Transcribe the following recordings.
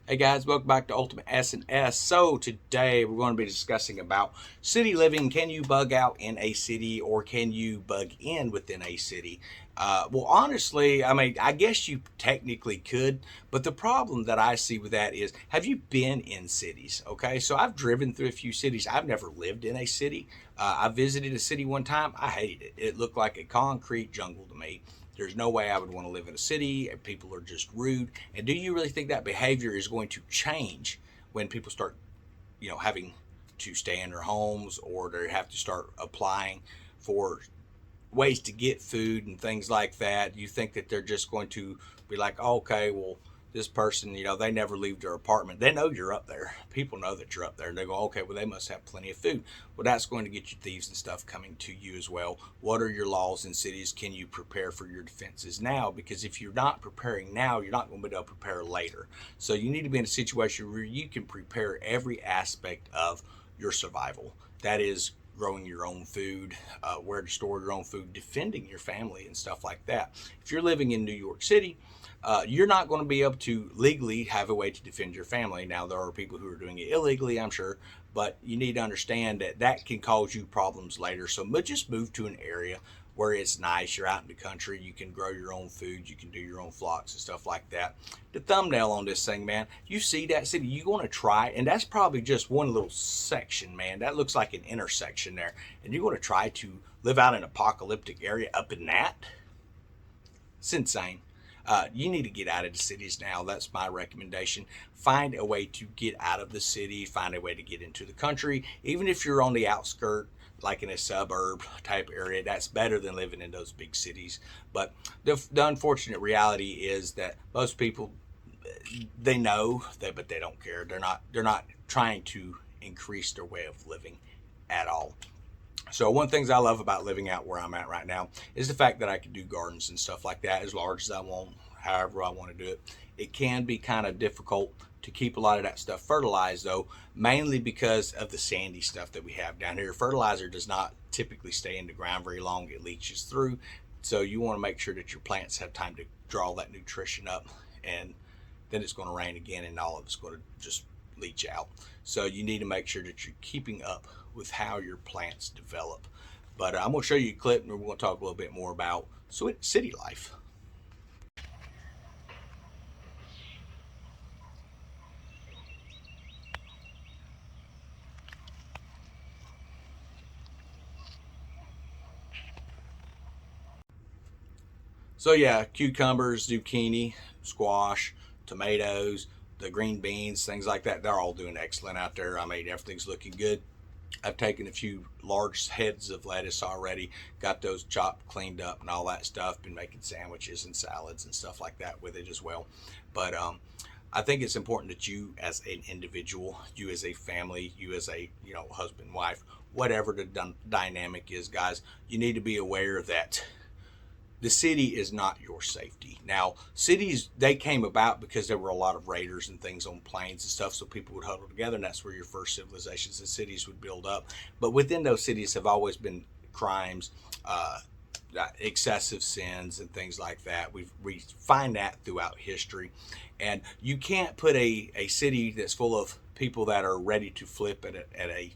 Hey guys, welcome back to Ultimate S&S. So today we're going to be discussing about city living. Can you bug out in a city or can you bug in within a city? Well, honestly, I guess you technically could, but the problem that I see with that is, have you been in cities? Okay, so I've driven through a few cities. I've never lived in a city. I visited a city one time. I hated it. It looked like a concrete jungle to me. There's no way I would want to live in a city, and people are just rude. And do you really think that behavior is going to change when people start, having to stay in their homes, or they have to start applying for ways to get food and things like that? You think that they're just going to be like, oh, okay, well, this person, they never leave their apartment. They know you're up there. People know that you're up there. And they go, okay, well, they must have plenty of food. Well, that's going to get you thieves and stuff coming to you as well. What are your laws in cities? Can you prepare for your defenses now? Because if you're not preparing now, you're not going to be able to prepare later. So you need to be in a situation where you can prepare every aspect of your survival. That is growing your own food, where to store your own food, defending your family and stuff like that. If you're living in New York City, you're not going to be able to legally have a way to defend your family. Now, there are people who are doing it illegally, I'm sure, but you need to understand that that can cause you problems later. So just move to an area where it's nice. You're out in the country. You can grow your own food. You can do your own flocks and stuff like that. The thumbnail on this thing, man, you see that city, you want to try, and that's probably just one little section, man. That looks like an intersection there. And you're going to try to live out in an apocalyptic area up in that? It's insane. You need to get out of the cities now. That's my recommendation. Find a way to get out of the city. Find a way to get into the country. Even if you're on the outskirt, like in a suburb type area, that's better than living in those big cities. But the unfortunate reality is that most people, they know that, but they don't care. They're not trying to increase their way of living at all. So one of the things I love about living out where I'm at right now is the fact that I can do gardens and stuff like that as large as I want, however I want to do it. It can be kind of difficult to keep a lot of that stuff fertilized, though, mainly because of the sandy stuff that we have down here. Fertilizer does not typically stay in the ground very long. It leaches through. So you want to make sure that your plants have time to draw that nutrition up, and then it's going to rain again and all of it's going to just leach out. So you need to make sure that you're keeping up with how your plants develop. But I'm going to show you a clip, and we're going to talk a little bit more about city life. So yeah, cucumbers, zucchini, squash, tomatoes, the green beans, things like that, they're all doing excellent out there. I mean, everything's looking good. I've taken a few large heads of lettuce already, got those chopped, cleaned up, and all that stuff. Been making sandwiches and salads and stuff like that with it as well. But I think it's important that you, as an individual, you as a family, you as a husband, wife, whatever the dynamic is, guys, you need to be aware that the city is not your safety. Now, cities, they came about because there were a lot of raiders and things on plains and stuff, so people would huddle together, and that's where your first civilizations and cities would build up. But within those cities have always been crimes, excessive sins, and things like that. We find that throughout history. And you can't put a city that's full of people that are ready to flip at a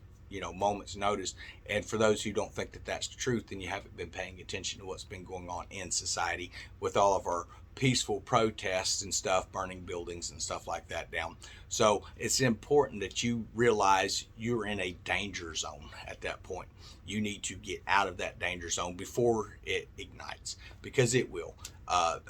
moment's notice. And for those who don't think that that's the truth, then you haven't been paying attention to what's been going on in society with all of our peaceful protests and stuff, burning buildings and stuff like that down. So it's important that you realize you're in a danger zone at that point. You need to get out of that danger zone before it ignites, because it will.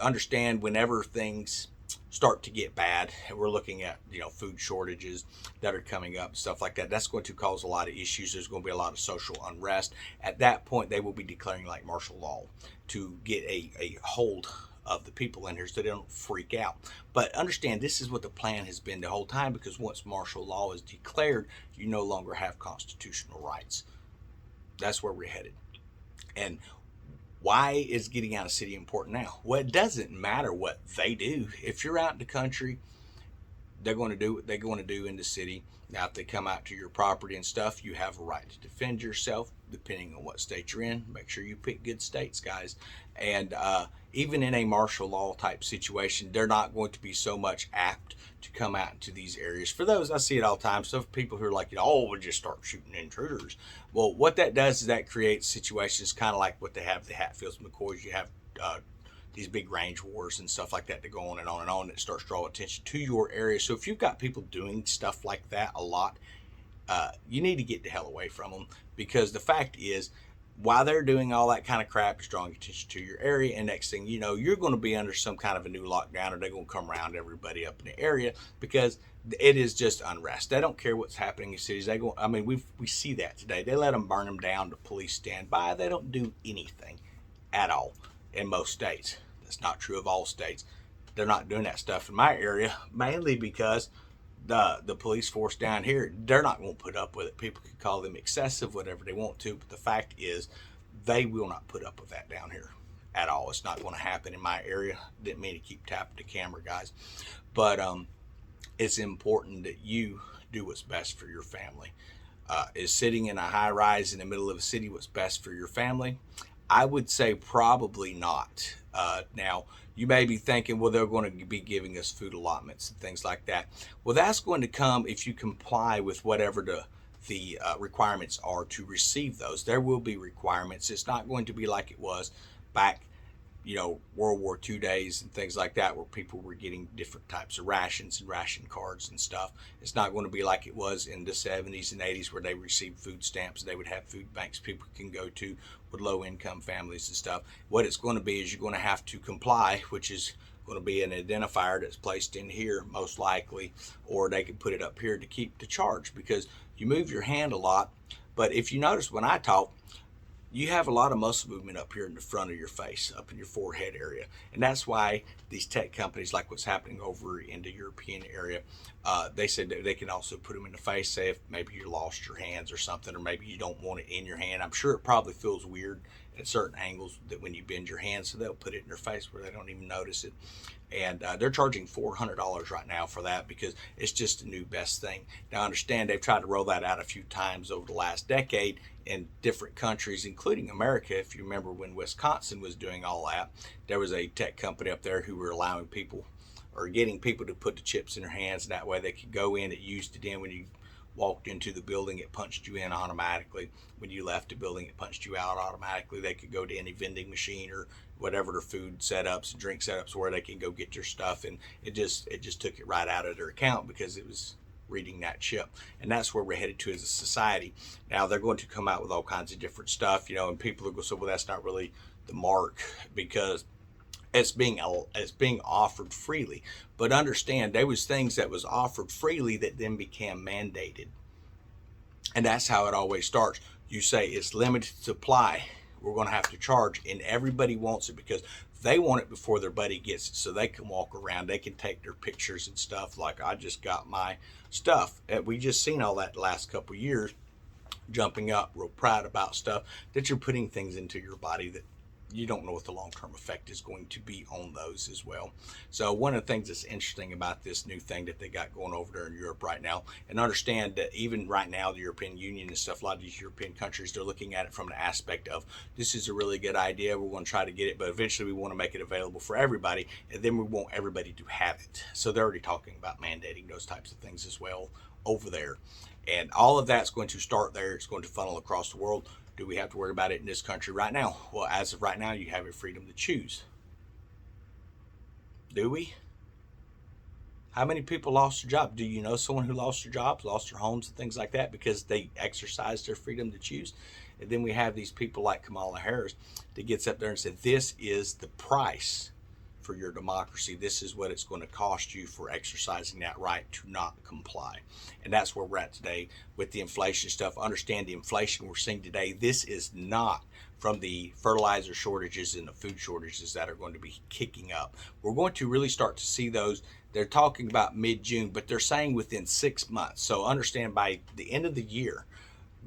Understand, whenever things start to get bad, we're looking at food shortages that are coming up, stuff like that, that's going to cause a lot of issues. There's going to be a lot of social unrest. At that point, they will be declaring like martial law to get a hold of the people in here so they don't freak out. But understand, this is what the plan has been the whole time, because once martial law is declared, you no longer have constitutional rights. That's where we're headed. And why is getting out of city important now? Well, it doesn't matter what they do. If you're out in the country, they're going to do what they're going to do in the city. Now, if they come out to your property and stuff, you have a right to defend yourself, depending on what state you're in. Make sure you pick good states, guys. And even in a martial law type situation, they're not going to be so much apt to come out into these areas. For those, I see it all the time. So, for people who are like, oh, we'll just start shooting intruders. Well, what that does is that creates situations kind of like what they have the Hatfields, McCoys. You have these big range wars and stuff like that that go on and on and on. That starts to draw attention to your area. So if you've got people doing stuff like that a lot, you need to get the hell away from them, because the fact is, while they're doing all that kind of crap, it's drawing attention to your area, and next thing you know, you're going to be under some kind of a new lockdown, or they're going to come around everybody up in the area, because it is just unrest. They don't care what's happening in cities. They go. I mean, we see that today. They let them burn them down. The police stand by. They don't do anything at all in most states. That's not true of all states. They're not doing that stuff in my area, mainly because the police force down here, they're not going to put up with it. People can call them excessive, whatever they want to, but the fact is, they will not put up with that down here at all. It's not going to happen in my area. Didn't mean to keep tapping the camera, guys, but it's important that you do what's best for your family. Is sitting in a high rise in the middle of a city what's best for your family? I would say probably not. Now, you may be thinking, well, they're going to be giving us food allotments and things like that. Well, that's going to come if you comply with whatever the requirements are to receive those. There will be requirements. It's not going to be like it was back, World War II days and things like that, where people were getting different types of rations and ration cards and stuff. It's not going to be like it was in the 70s and 80s, where they received food stamps. They would have food banks people can go to with low income families and stuff. What it's going to be is you're going to have to comply, which is going to be an identifier that's placed in here most likely, or they can put it up here to keep the charge, because you move your hand a lot. But if you notice, when I talk, you have a lot of muscle movement up here in the front of your face, up in your forehead area. And that's why these tech companies, like what's happening over in the European area, they said that they can also put them in the face, say if maybe you lost your hands or something, or maybe you don't want it in your hand. I'm sure it probably feels weird at certain angles that when you bend your hand, so they'll put it in their face where they don't even notice it. And they're charging $400 right now for that, because it's just the new best thing. Now, I understand they've tried to roll that out a few times over the last decade in different countries, including America. If you remember when Wisconsin was doing all that, there was a tech company up there who were allowing people, or getting people, to put the chips in their hands, and that way they could go in. It used it in when you walked into the building, it punched you in automatically. When you left the building, it punched you out automatically. They could go to any vending machine or whatever their food setups and drink setups where they can go get their stuff, and it just took it right out of their account, because it was reading that chip. And that's where we're headed to as a society. Now, they're going to come out with all kinds of different stuff, and people are going to say, well, that's not really the mark, because it's being offered freely. But understand, there was things that was offered freely that then became mandated. And that's how it always starts. You say it's limited supply, we're going to have to charge, and everybody wants it because they want it before their buddy gets it, so they can walk around, they can take their pictures and stuff, like I just got my stuff. And we just seen all that the last couple of years, jumping up real proud about stuff that you're putting things into your body that you don't know what the long-term effect is going to be on those as well. So one of the things that's interesting about this new thing that they got going over there in Europe right now, and understand that even right now, the European Union and stuff, a lot of these European countries, they're looking at it from the aspect of, this is a really good idea, we're going to try to get it, but eventually we want to make it available for everybody, and then we want everybody to have it. So they're already talking about mandating those types of things as well over there. And all of that's going to start there. It's going to funnel across the world. Do we have to worry about it in this country right now? Well, as of right now, you have your freedom to choose. Do we? How many people lost their job? Do you know someone who lost their jobs, lost their homes and things like that because they exercised their freedom to choose? And then we have these people like Kamala Harris that gets up there and said, this is the price for your democracy. This is what it's going to cost you for exercising that right to not comply. And that's where we're at today with the inflation stuff. Understand the inflation we're seeing today, this is not from the fertilizer shortages and the food shortages that are going to be kicking up. We're going to really start to see those. They're talking about mid-June, but they're saying within 6 months. So understand, by the end of the year,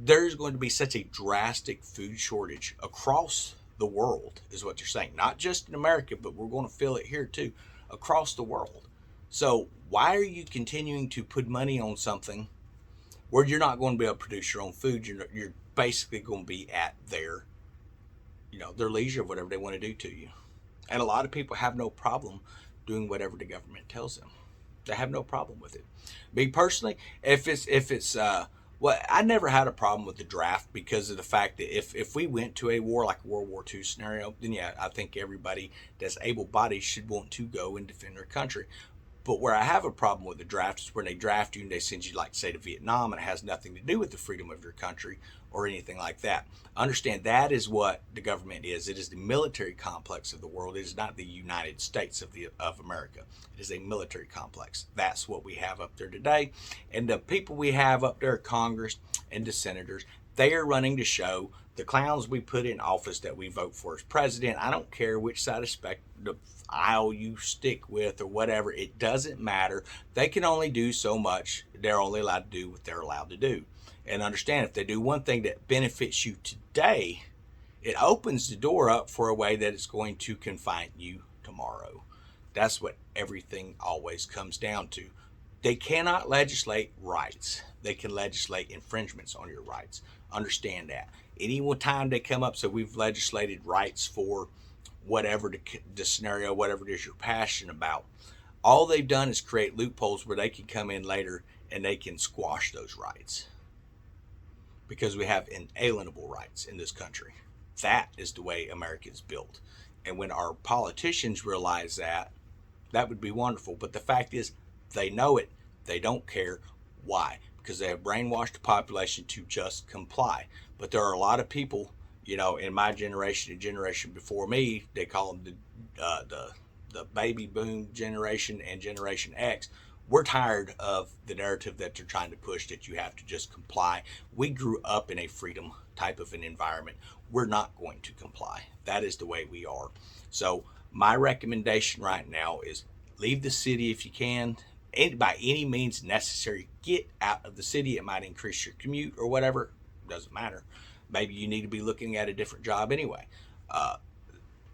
there's going to be such a drastic food shortage across the world, is what you're saying. Not just in America, but we're going to feel it here too, across the world. So why are you continuing to put money on something where you're not going to be able to produce your own food? You're basically going to be at their leisure of whatever they want to do to you. And a lot of people have no problem doing whatever the government tells them. They have no problem with it. Me personally, if it's well, I never had a problem with the draft because of the fact that if we went to a war like a World War II scenario, then yeah, I think everybody that's able-bodied should want to go and defend their country. But where I have a problem with the draft is when they draft you and they send you, like, say, to Vietnam, and it has nothing to do with the freedom of your country or anything like that. Understand that is what the government is. It is the military complex of the world. It is not the United States of America. It is a military complex. That's what we have up there today. And the people we have up there, Congress and the senators, they are running to show the clowns we put in office that we vote for as president. I don't care which side of the aisle you stick with or whatever. It doesn't matter. They can only do so much. They're only allowed to do what they're allowed to do. And understand, if they do one thing that benefits you today, it opens the door up for a way that it's going to confine you tomorrow. That's what everything always comes down to. They cannot legislate rights. They can legislate infringements on your rights. Understand that. Any one time they come up, so we've legislated rights for whatever the scenario, whatever it is you're passionate about. All they've done is create loopholes where they can come in later and they can squash those rights because we have inalienable rights in this country. That is the way America is built. And when our politicians realize that, that would be wonderful. But the fact is, they know it. They don't care. Why? Because they have brainwashed the population to just comply. But there are a lot of people, in my generation, the generation before me, they call them the baby boom generation and Generation X. We're tired of the narrative that they're trying to push that you have to just comply. We grew up in a freedom type of an environment. We're not going to comply. That is the way we are. So my recommendation right now is leave the city if you can. And by any means necessary, get out of the city. It might increase your commute or whatever. Doesn't matter. Maybe you need to be looking at a different job anyway.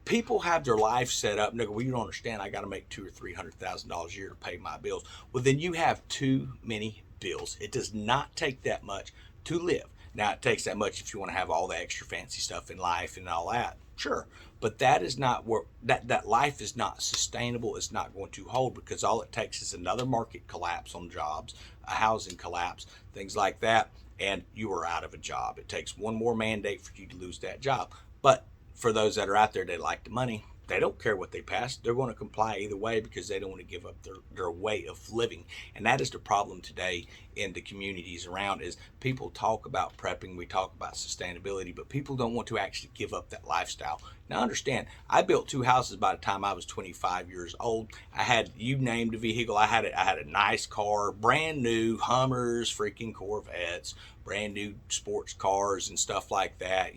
People have their life set up. No, well, you don't understand. I got to make $200,000 or $300,000 a year to pay my bills. Well, then you have too many bills. It does not take that much to live. Now, it takes that much if you want to have all the extra fancy stuff in life and all that. Sure, but that is not where that life is not sustainable. It's not going to hold because all it takes is another market collapse on jobs, a housing collapse, things like that, and you are out of a job. It takes one more mandate for you to lose that job. But for those that are out there, they like the money. They don't care what they pass. They're going to comply either way because they don't want to give up their way of living. And that is the problem today in the communities around is people talk about prepping, we talk about sustainability, but people don't want to actually give up that lifestyle. Now understand, I built 2 houses by the time I was 25 years old. I had, you named the vehicle, I had a nice car, brand new Hummers, freaking Corvettes, brand new sports cars and stuff like that,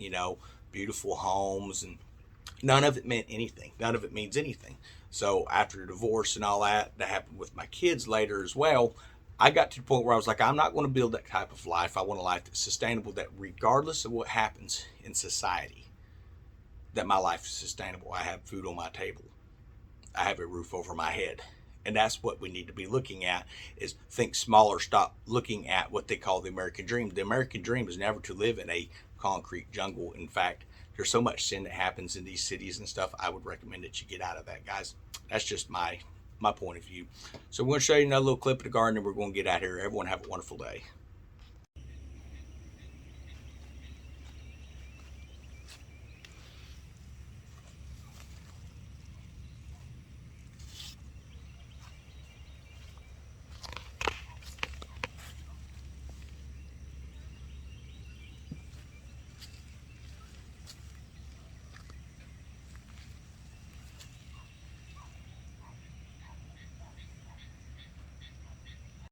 beautiful homes, and none of it meant anything. None of it means anything. So after the divorce and all that happened with my kids later as well, I got to the point where I was like, I'm not going to build that type of life. I want a life that's sustainable, that regardless of what happens in society, that my life is sustainable. I have food on my table. I have a roof over my head. And that's what we need to be looking at is think smaller, stop looking at what they call the American dream. The American dream is never to live in a concrete jungle. In fact, there's so much sin that happens in these cities and stuff. I would recommend that you get out of that, guys. That's just my point of view. So we're going to show you another little clip of the garden and we're going to get out of here. Everyone have a wonderful day.